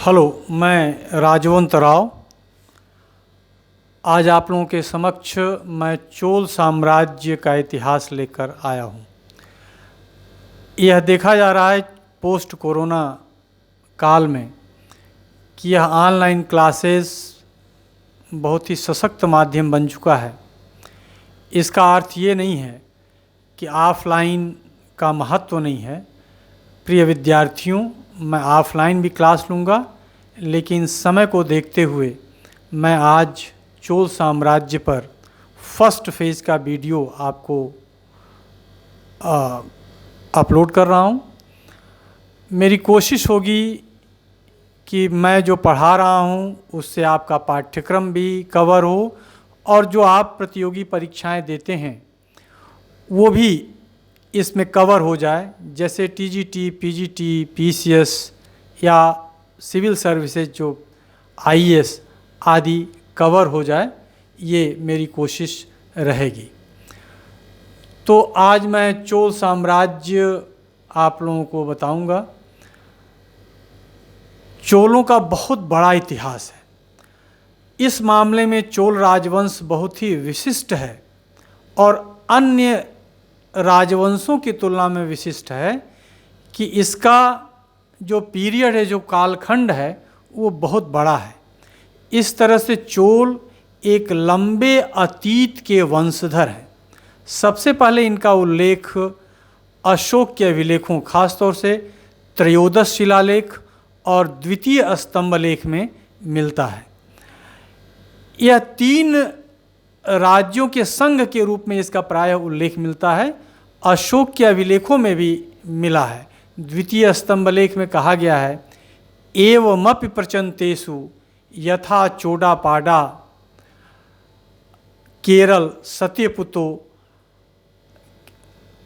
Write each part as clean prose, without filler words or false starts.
Hello, मैं राजवंत राव। आज आप लोगों के समक्ष मैं चोल साम्राज्य का इतिहास लेकर आया हूँ। यह देखा जा रहा है पोस्ट कोरोना काल में कि यह ऑनलाइन क्लासेस बहुत ही सशक्त माध्यम बन चुका है। इसका अर्थ ये नहीं है कि ऑफलाइन का महत्व नहीं है। प्रिय विद्यार्थियों, मैं ऑफलाइन भी क्लास लूँगा, लेकिन समय को देखते हुए मैं आज चोल साम्राज्य पर फर्स्ट फेज़ का वीडियो आपको अपलोड कर रहा हूँ। मेरी कोशिश होगी कि मैं जो पढ़ा रहा हूँ उससे आपका पाठ्यक्रम भी कवर हो और जो आप प्रतियोगी परीक्षाएं देते हैं वो भी इसमें कवर हो जाए, जैसे टीजीटी, पीजीटी, पीसीएस या सिविल सर्विसेज जो आईएएस आदि कवर हो जाए, ये मेरी कोशिश रहेगी। तो आज मैं चोल साम्राज्य आप लोगों को बताऊंगा। चोलों का बहुत बड़ा इतिहास है। इस मामले में चोल राजवंश बहुत ही विशिष्ट है और अन्य राजवंशों की तुलना में विशिष्ट है कि इसका जो पीरियड है, जो कालखंड है, वो बहुत बड़ा है। इस तरह से चोल एक लंबे अतीत के वंशधर हैं। सबसे पहले इनका उल्लेख अशोक के अभिलेखों, खासतौर से त्रयोदश शिलालेख और द्वितीय स्तंभलेख में मिलता है। यह तीन राज्यों के संघ के रूप में इसका प्रायः उल्लेख मिलता है। अशोक के अभिलेखों में भी मिला है। द्वितीय स्तंभलेख में कहा गया है, एवमपि प्रचंतेषु यथा चोडापाडा केरल सत्यपुतो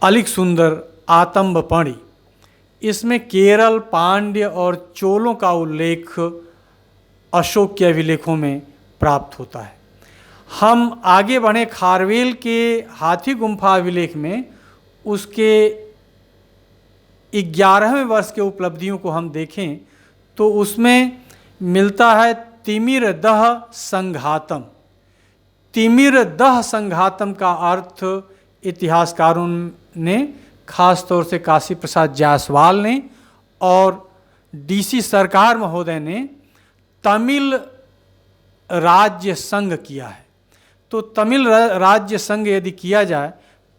अलिक सुंदर आतंबपणि। इसमें केरल, पांड्य और चोलों का उल्लेख अशोक के अभिलेखों में प्राप्त होता है। हम आगे बढ़े खारवेल के हाथी गुम्फा अभिलेख में उसके 11वें वर्ष के उपलब्धियों को हम देखें तो उसमें मिलता है तिमिरदह संघातम। तिमिरदह संघातम का अर्थ इतिहासकारों ने, खास तौर से काशी प्रसाद जायसवाल ने और डीसी सरकार महोदय ने तमिल राज्य संघ किया है। तो तमिल राज्य संघ यदि किया जाए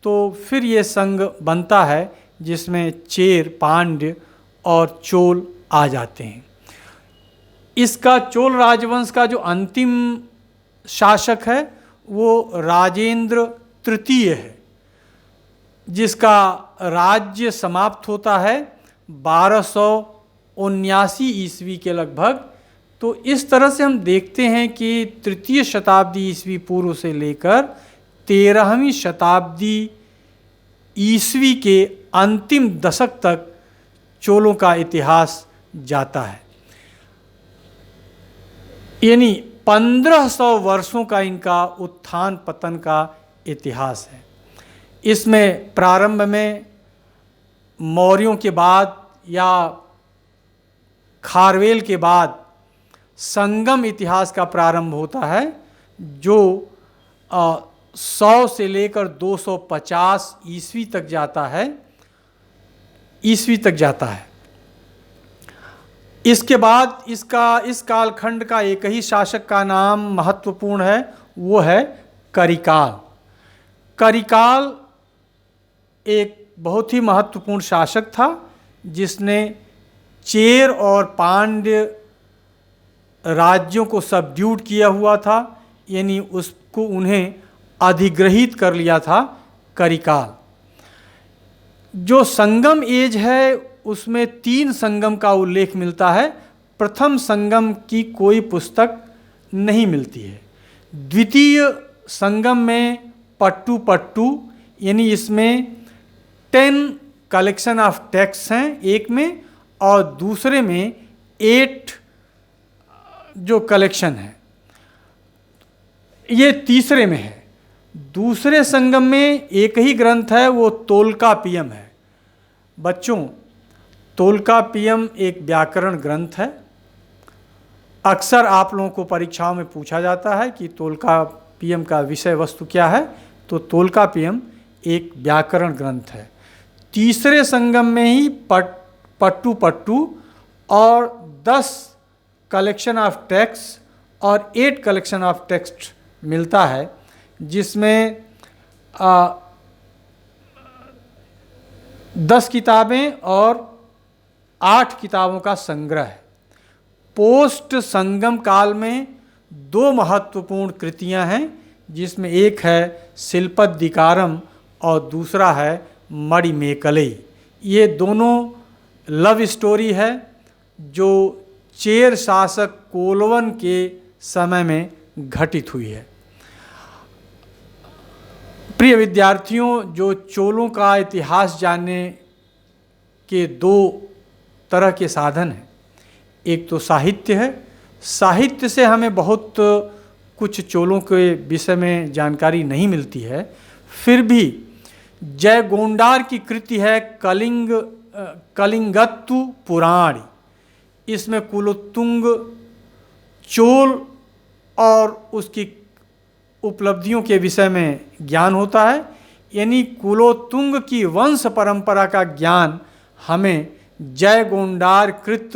तो फिर ये संघ बनता है जिसमें चेर, पांड्य और चोल आ जाते हैं। इसका चोल राजवंश का जो अंतिम शासक है वो राजेंद्र तृतीय है, जिसका राज्य समाप्त होता है 1279 ईस्वी के लगभग। तो इस तरह से हम देखते हैं कि तृतीय शताब्दी ईस्वी पूर्व से लेकर 13वीं शताब्दी ईस्वी के अंतिम दशक तक चोलों का इतिहास जाता है। यानी 1500 वर्षों का इनका उत्थान पतन का इतिहास है। इसमें प्रारंभ में मौर्यों के बाद या खारवेल के बाद संगम इतिहास का प्रारंभ होता है, जो 100 से लेकर 250 ईस्वी तक जाता है। इसके बाद इस कालखंड का एक ही शासक का नाम महत्वपूर्ण है, वो है करिकाल। करिकाल एक बहुत ही महत्वपूर्ण शासक था जिसने चेर और पांड्य राज्यों को सबड्यूड किया हुआ था, यानी उन्हें अधिग्रहित कर लिया था करिकाल। जो संगम एज है उसमें 3 संगम का उल्लेख मिलता है। प्रथम संगम की कोई पुस्तक नहीं मिलती है। द्वितीय संगम में पट्टू यानी इसमें 10 कलेक्शन ऑफ टेक्स्ट हैं एक में, और दूसरे में 8 जो कलेक्शन है, ये तीसरे में है। दूसरे संगम में एक ही ग्रंथ है, वो तोल्कापियम है। बच्चों, तोल्कापियम एक व्याकरण ग्रंथ है अक्सर आप लोगों को परीक्षाओं में पूछा जाता है कि तोलकाप्पियम का विषय वस्तु क्या है। तो तोलकाप्पियम एक व्याकरण ग्रंथ है। तीसरे संगम में ही पट्टू पट्टू और 10 कलेक्शन ऑफ टेक्स्ट और 8 कलेक्शन ऑफ टेक्स्ट मिलता है, जिसमें 10 किताबें और 8 किताबों का संग्रह है। पोस्ट संगम काल में 2 महत्वपूर्ण कृतियां हैं, जिसमें एक है शिल्पद्दिकारम और दूसरा है मणिमेकले। ये दोनों लव स्टोरी है जो चेर शासक कोलवन के समय में घटित हुई है। प्रिय विद्यार्थियों, जो चोलों का इतिहास जानने के 2 तरह के साधन हैं। एक तो साहित्य है। साहित्य से हमें बहुत कुछ चोलों के विषय में जानकारी नहीं मिलती है, फिर भी जयगोंडार की कृति है कलिंगत्तु पुराण। इसमें कुलोत्तुंग चोल और उसकी उपलब्धियों के विषय में ज्ञान होता है, यानी कुलोत्तुंग की वंश परंपरा का ज्ञान हमें जयगोंडार कृत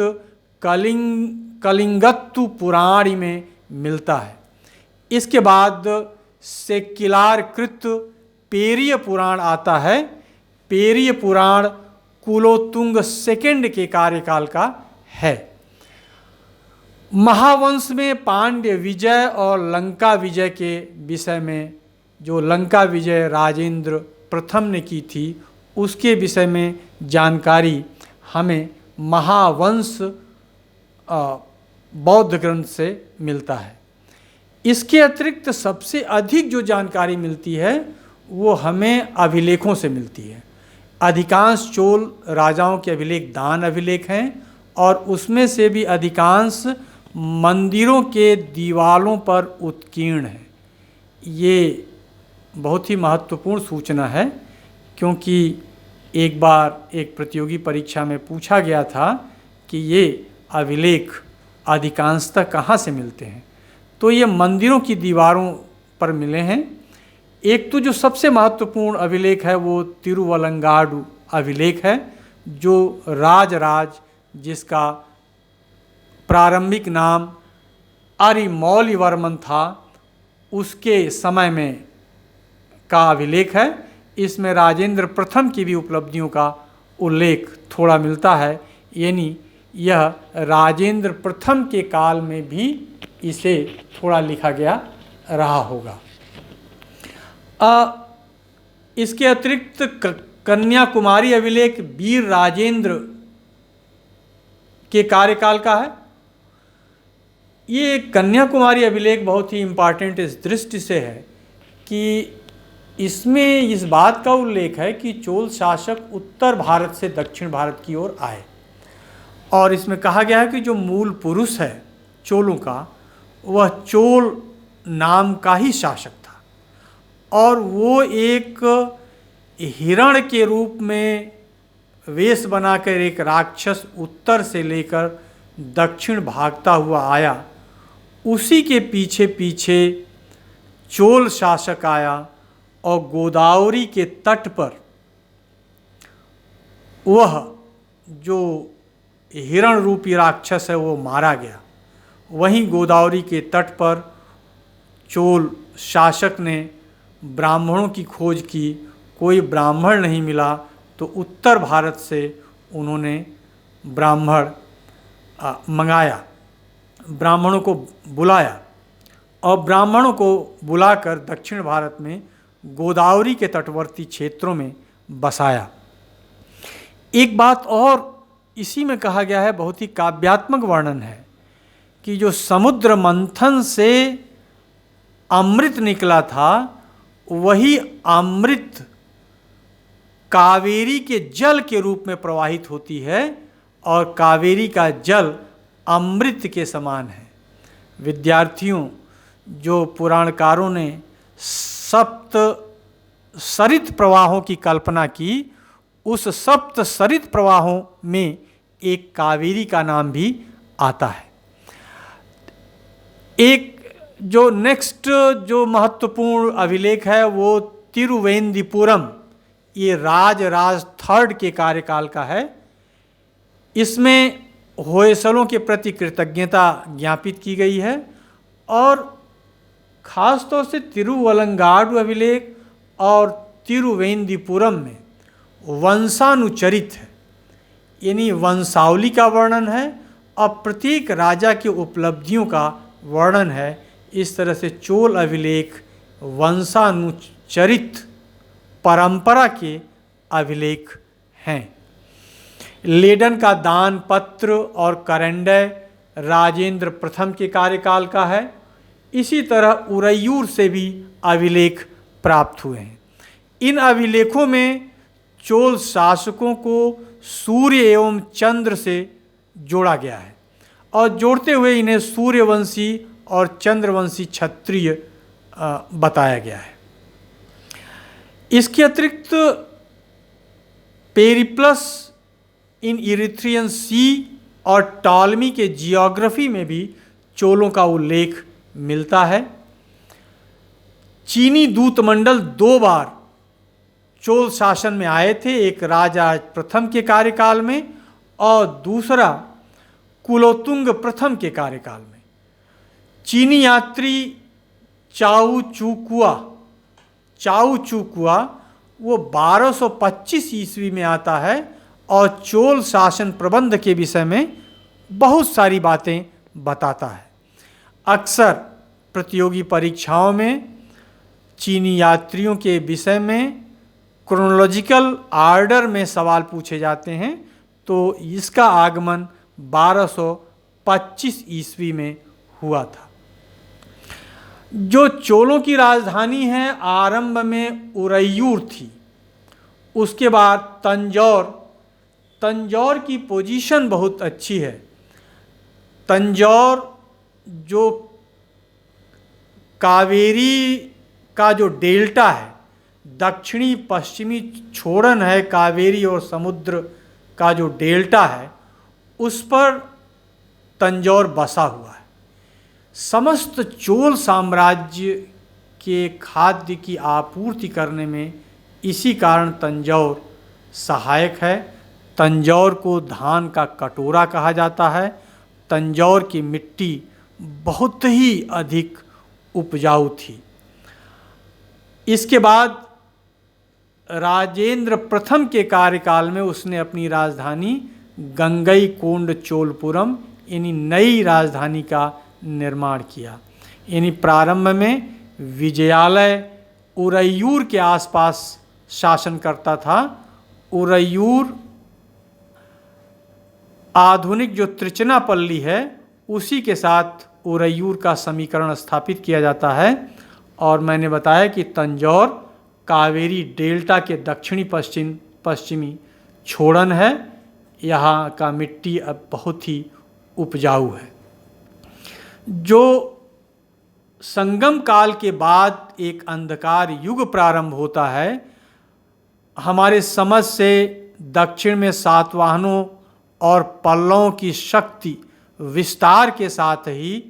कलिंगत्तु पुराण में मिलता है। इसके बाद सेक्किलार कृत पेरिय पुराण आता है। पेरिय पुराण कुलोत्तुंग सेकंड के कार्यकाल का है। महावंश में पांड्य विजय और लंका विजय के विषय में, जो लंका विजय राजेंद्र प्रथम ने की थी, उसके विषय में जानकारी हमें महावंश बौद्ध ग्रंथ से मिलता है। इसके अतिरिक्त सबसे अधिक जो जानकारी मिलती है वो हमें अभिलेखों से मिलती है। अधिकांश चोल राजाओं के अभिलेख दान अभिलेख हैं और उसमें से भी अधिकांश मंदिरों के दीवालों पर उत्कीर्ण हैं। ये बहुत ही महत्वपूर्ण सूचना है, क्योंकि एक बार एक प्रतियोगी परीक्षा में पूछा गया था कि ये अभिलेख अधिकांशतः कहाँ से मिलते हैं। तो ये मंदिरों की दीवारों पर मिले हैं। एक तो जो सबसे महत्वपूर्ण अभिलेख है वो तिरुवलंगाडु अभिलेख है, जो राजराज, जिसका प्रारंभिक नाम अरिमौलिवर्मन था, उसके समय में का अभिलेख है। इसमें राजेंद्र प्रथम की भी उपलब्धियों का उल्लेख थोड़ा मिलता है, यानी यह राजेंद्र प्रथम के काल में भी इसे थोड़ा लिखा गया रहा होगा। इसके अतिरिक्त कन्याकुमारी अभिलेख वीर राजेंद्र के कार्यकाल का है। ये कन्याकुमारी अभिलेख बहुत ही इम्पॉर्टेंट इस दृष्टि से है कि इसमें इस बात का उल्लेख है कि चोल शासक उत्तर भारत से दक्षिण भारत की ओर आए, और इसमें कहा गया है कि जो मूल पुरुष है चोलों का, वह चोल नाम का ही शासक था, और वो एक हिरण के रूप में वेश बनाकर एक राक्षस उत्तर से लेकर दक्षिण भागता हुआ आया। उसी के पीछे पीछे चोल शासक आया और गोदावरी के तट पर वह जो हिरण रूपी राक्षस है वो मारा गया। वहीं गोदावरी के तट पर चोल शासक ने ब्राह्मणों की खोज की, कोई ब्राह्मण नहीं मिला, तो उत्तर भारत से उन्होंने ब्राह्मण मंगाया, ब्राह्मणों को बुलाया और ब्राह्मणों को बुलाकर दक्षिण भारत में गोदावरी के तटवर्ती क्षेत्रों में बसाया। एक बात और इसी में कहा गया है, बहुत ही काव्यात्मक वर्णन है, कि जो समुद्र मंथन से अमृत निकला था, वही अमृत कावेरी के जल के रूप में प्रवाहित होती है और कावेरी का जल अमृत के समान है। विद्यार्थियों, जो पुराणकारों ने सप्त सरित प्रवाहों की कल्पना की, उस सप्त सरित प्रवाहों में एक कावेरी का नाम भी आता है। एक जो नेक्स्ट जो महत्वपूर्ण अभिलेख है वो तिरुवेंदीपुरम, ये राज थर्ड के कार्यकाल का है। इसमें होयसलों के प्रति कृतज्ञता ज्ञापित की गई है और ख़ास तौर से तिरुवलंगाडु अभिलेख और तिरुवेंदीपुरम में वंशानुचरित है, यानी वंशावली का वर्णन है और प्रत्येक राजा की उपलब्धियों का वर्णन है। इस तरह से चोल अभिलेख वंशानुचरित परंपरा के अभिलेख हैं। लेडन का दान पत्र और करंडय राजेंद्र प्रथम के कार्यकाल का है। इसी तरह उरैयूर से भी अभिलेख प्राप्त हुए हैं। इन अभिलेखों में चोल शासकों को सूर्य एवं चंद्र से जोड़ा गया है और जोड़ते हुए इन्हें सूर्यवंशी और चंद्रवंशी क्षत्रिय बताया गया है। इसके अतिरिक्त पेरिप्लस इन इरिथ्रियन सी और टॉलमी के जियोग्राफी में भी चोलों का उल्लेख मिलता है। चीनी दूतमंडल 2 बार चोल शासन में आए थे, एक राजा प्रथम के कार्यकाल में और दूसरा कुलोतुंग प्रथम के कार्यकाल में। चीनी यात्री चाउ चुकुआ वो 1225 ईस्वी में आता है और चोल शासन प्रबंध के विषय में बहुत सारी बातें बताता है। अक्सर प्रतियोगी परीक्षाओं में चीनी यात्रियों के विषय में क्रोनोलॉजिकल आर्डर में सवाल पूछे जाते हैं, तो इसका आगमन 1225 ईस्वी में हुआ था। जो चोलों की राजधानी है आरंभ में उरैयूर थी, उसके बाद तंजौर की पोजीशन बहुत अच्छी है। तंजौर जो कावेरी का जो डेल्टा है, दक्षिणी पश्चिमी छोड़न है कावेरी और समुद्र का जो डेल्टा है, उस पर तंजौर बसा हुआ है। समस्त चोल साम्राज्य के खाद्य की आपूर्ति करने में इसी कारण तंजौर सहायक है। तंजौर को धान का कटोरा कहा जाता है। तंजौर की मिट्टी बहुत ही अधिक उपजाऊ थी। इसके बाद राजेंद्र प्रथम के कार्यकाल में उसने अपनी राजधानी गंगईकोंड चोलपुरम यानी नई राजधानी का निर्माण किया। यानी प्रारंभ में विजयालय उरैयूर के आसपास शासन करता था। उरैयूर आधुनिक जो त्रिचनापल्ली है उसी के साथ उरैयूर का समीकरण स्थापित किया जाता है। और मैंने बताया कि तंजौर कावेरी डेल्टा के दक्षिणी पश्चिमी छोड़न है। यहाँ का मिट्टी अब बहुत ही उपजाऊ है। जो संगम काल के बाद एक अंधकार युग प्रारंभ होता है, हमारे समझ से दक्षिण में सातवाहनों और पल्लवों की शक्ति विस्तार के साथ ही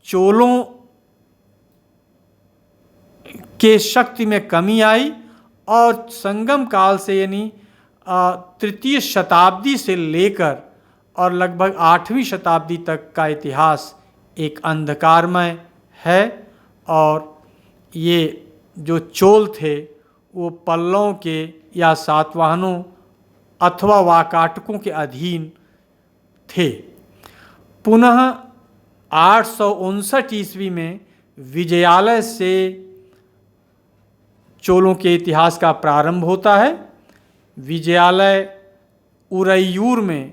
चोलों के शक्ति में कमी आई और संगम काल से यानी तृतीय शताब्दी से लेकर और लगभग 8वीं शताब्दी तक का इतिहास एक अंधकारमय है। और ये जो चोल थे वो पल्लवों के या सातवाहनों अथवा वाकाटकों के अधीन थे। पुनः 859 ईस्वी में विजयालय से चोलों के इतिहास का प्रारंभ होता है। विजयालय उरैयूर में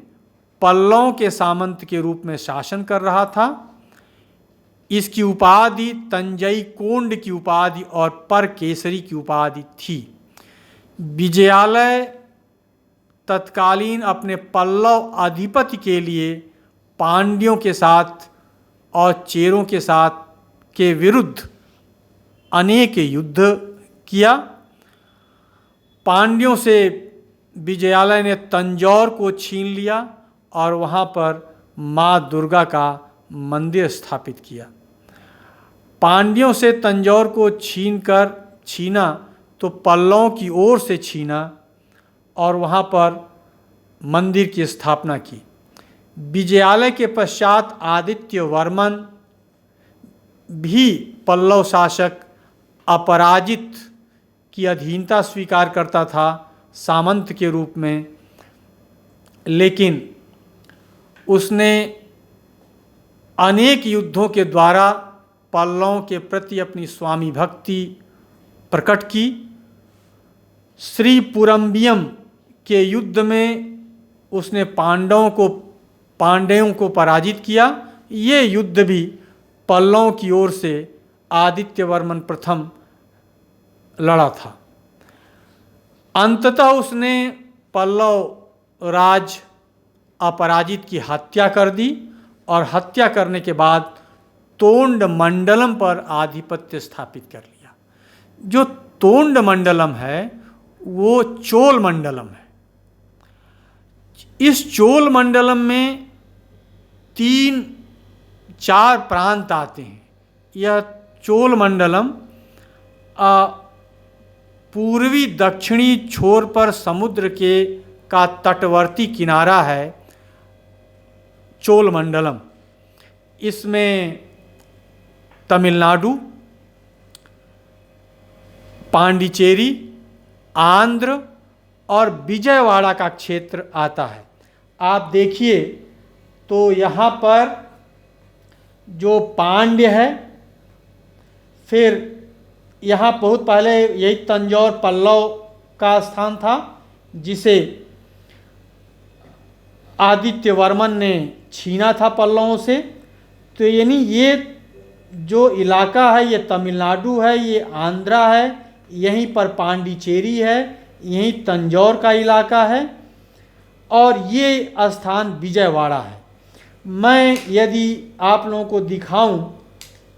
पल्लवों के सामंत के रूप में शासन कर रहा था। इसकी उपाधि तंजई कोंड की उपाधि और परकेसरी की उपाधि थी। विजयालय तत्कालीन अपने पल्लव अधिपति के लिए पांड्यों के साथ और चेरों के साथ के विरुद्ध अनेक युद्ध किया। पांड्यों से विजयालय ने तंजौर को छीन लिया और वहाँ पर माँ दुर्गा का मंदिर स्थापित किया। पांड्यों से तंजौर को छीना तो पल्लवों की ओर से छीना और वहाँ पर मंदिर की स्थापना की। विजयालय के पश्चात आदित्य वर्मन भी पल्लव शासक अपराजित की अधीनता स्वीकार करता था सामंत के रूप में, लेकिन उसने अनेक युद्धों के द्वारा पल्लवों के प्रति अपनी स्वामी भक्ति प्रकट की। श्रीपुरम्बियम के युद्ध में उसने पांड्यों को पराजित किया। ये युद्ध भी पल्लवों की ओर से आदित्य वर्मन प्रथम लड़ा था। अंततः उसने पल्लव राज अपराजित की हत्या कर दी और हत्या करने के बाद तोंड मंडलम पर आधिपत्य स्थापित कर लिया। जो तोंड मंडलम है वो चोल मंडलम है। इस चोल मंडलम में 3-4 प्रांत आते हैं। यह चोल मंडलम पूर्वी दक्षिणी छोर पर समुद्र का तटवर्ती किनारा है चोल मंडलम। इसमें तमिलनाडु, पांडिचेरी, आंध्र और विजयवाड़ा का क्षेत्र आता है। आप देखिए तो यहाँ पर जो पांड्य है, फिर यहाँ बहुत पहले यही तंजौर पल्लव का स्थान था जिसे आदित्य वर्मन ने छीना था पल्लवों से। तो यानी ये जो इलाका है ये तमिलनाडु है, ये आंध्रा है, यहीं पर पांडिचेरी है, यहीं तंजौर का इलाका है और ये स्थान विजयवाड़ा है। मैं यदि आप लोगों को दिखाऊं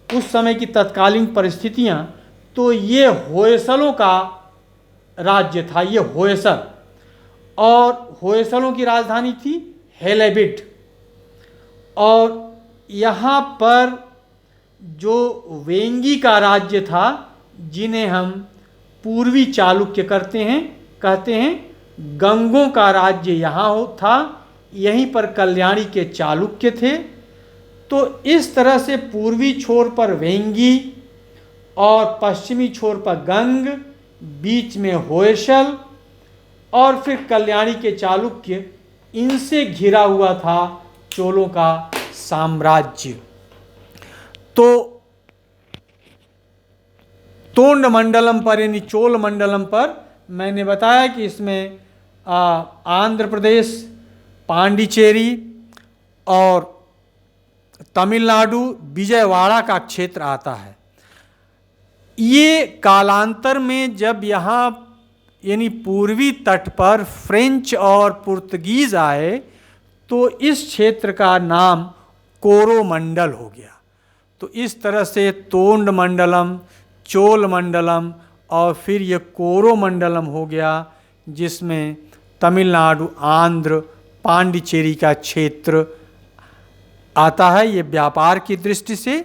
उस समय की तत्कालीन परिस्थितियां, तो ये होयसलों का राज्य था, ये होयसल, और होयसलों की राजधानी थी हेलेबिड। और यहाँ पर जो वेंगी का राज्य था, जिन्हें हम पूर्वी चालुक्य कहते हैं, गंगों का राज्य यहाँ था, यहीं पर कल्याणी के चालुक्य थे। तो इस तरह से पूर्वी छोर पर वेंगी और पश्चिमी छोर पर गंग, बीच में होयसल और फिर कल्याणी के चालुक्य, इनसे घिरा हुआ था चोलों का साम्राज्य। तो तोंड मंडलम पर यानी चोल मंडलम पर मैंने बताया कि इसमें आंध्र प्रदेश, पांडिचेरी और तमिलनाडु, विजयवाड़ा का क्षेत्र आता है। ये कालांतर में जब यहाँ यानी पूर्वी तट पर फ्रेंच और पुर्तगीज आए तो इस क्षेत्र का नाम कोरोमंडल हो गया। तो इस तरह से तोंड मंडलम, चोल मंडलम और फिर ये कोरोमंडलम हो गया, जिसमें तमिलनाडु, आंध्र, पांडिचेरी का क्षेत्र आता है। ये व्यापार की दृष्टि से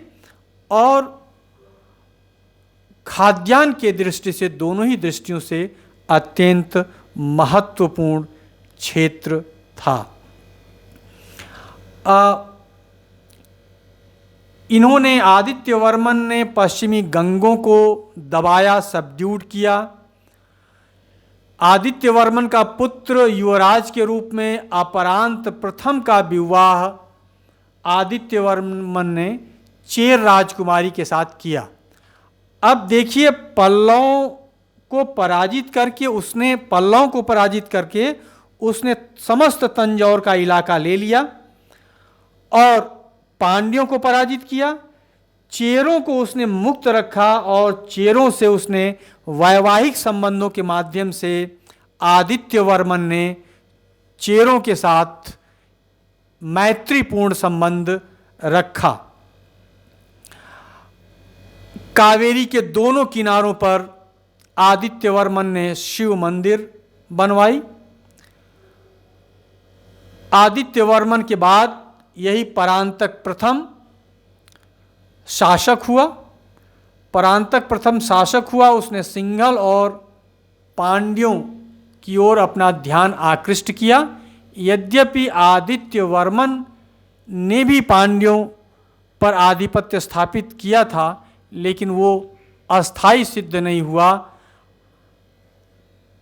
और खाद्यान्न के दृष्टि से, दोनों ही दृष्टियों से अत्यंत महत्वपूर्ण क्षेत्र था। इन्होंने आदित्य वर्मन ने पश्चिमी गंगों को दबाया, सबड्यूड किया। आदित्य वर्मन का पुत्र युवराज के रूप में अपरांत प्रथम का विवाह आदित्य वर्मन ने चेर राजकुमारी के साथ किया। अब देखिए, पल्लवों को पराजित करके उसने समस्त तंजौर का इलाका ले लिया और पांड्यों को पराजित किया। चेरों को उसने मुक्त रखा और चेरों से उसने वैवाहिक संबंधों के माध्यम से आदित्य वर्मन ने चेरों के साथ मैत्रीपूर्ण संबंध रखा। कावेरी के दोनों किनारों पर आदित्य वर्मन ने शिव मंदिर बनवाई। आदित्य वर्मन के बाद यही परांतक प्रथम शासक हुआ। परांतक प्रथम शासक हुआ, उसने सिंघल और पांड्यों की ओर अपना ध्यान आकृष्ट किया। यद्यपि आदित्य वर्मन ने भी पांड्यों पर आधिपत्य स्थापित किया था, लेकिन वो अस्थायी सिद्ध नहीं हुआ।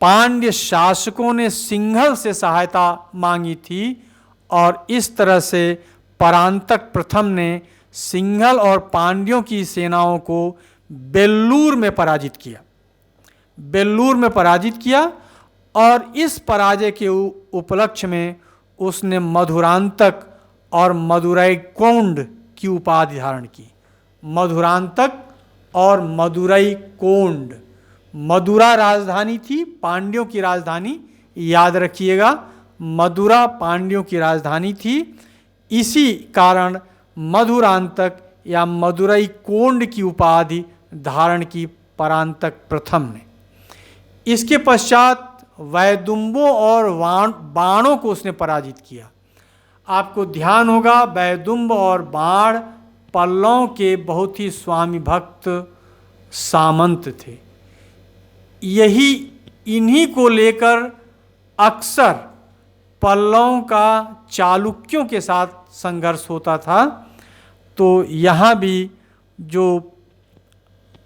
पांड्य शासकों ने सिंघल से सहायता मांगी थी और इस तरह से परांतक प्रथम ने सिंघल और पांड्यों की सेनाओं को बेल्लूर में पराजित किया। बेल्लूर में पराजित किया और इस पराजय के उपलक्ष्य में उसने मधुरांतक और मदुरैकोंड की उपाधि धारण की। मधुरांतक और मदुरैकोंड, मदुरा राजधानी थी, पांड्यों की राजधानी, याद रखिएगा, मदुरा पांड्यों की राजधानी थी। इसी कारण मधुरांतक या मदुरैकोंड की उपाधि धारण की परांतक प्रथम ने। इसके पश्चात वैदुम्बों और बाणों को उसने पराजित किया। आपको ध्यान होगा, वैदुम्ब और बाण पल्लवों के बहुत ही स्वामी भक्त सामंत थे। यही इन्हीं को लेकर अक्सर पल्लवों का चालुक्यों के साथ संघर्ष होता था। तो यहाँ भी जो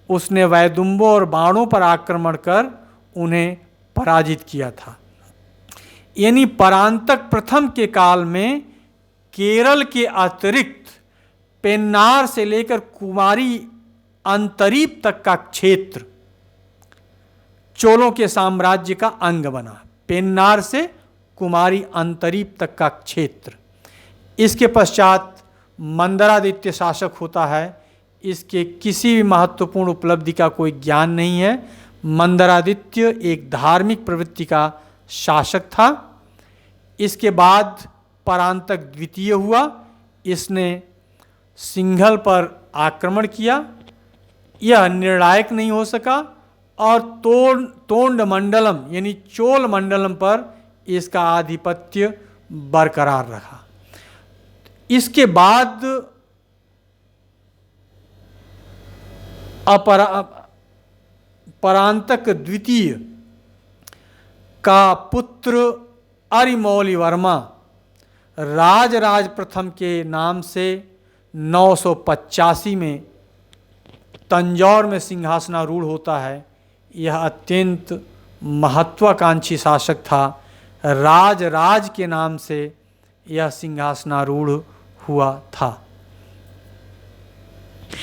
उसने वैदुम्बों और बाणों पर आक्रमण कर उन्हें पराजित किया था। यानी परांतक प्रथम के काल में केरल के अतिरिक्त पेन्नार से लेकर कुमारी अंतरीप तक का क्षेत्र चोलों के साम्राज्य का अंग बना। पेन्नार से कुमारी अंतरीप तक का क्षेत्र। इसके पश्चात मंदरादित्य शासक होता है। इसके किसी भी महत्वपूर्ण उपलब्धि का कोई ज्ञान नहीं है। मंदरादित्य एक धार्मिक प्रवृत्ति का शासक था। इसके बाद परांतक द्वितीय हुआ। इसने सिंघल पर आक्रमण किया, यह निर्णायक नहीं हो सका और तोंड मंडलम यानी चोल मंडलम पर इसका आधिपत्य बरकरार रहा। इसके बाद परांतक द्वितीय का पुत्र अरिमौली वर्मा राजराज प्रथम के नाम से 985 में तंजौर में सिंहासनारूढ़ होता है। यह अत्यंत महत्वाकांक्षी शासक था। राज के नाम से यह सिंहासनारूढ़ हुआ था।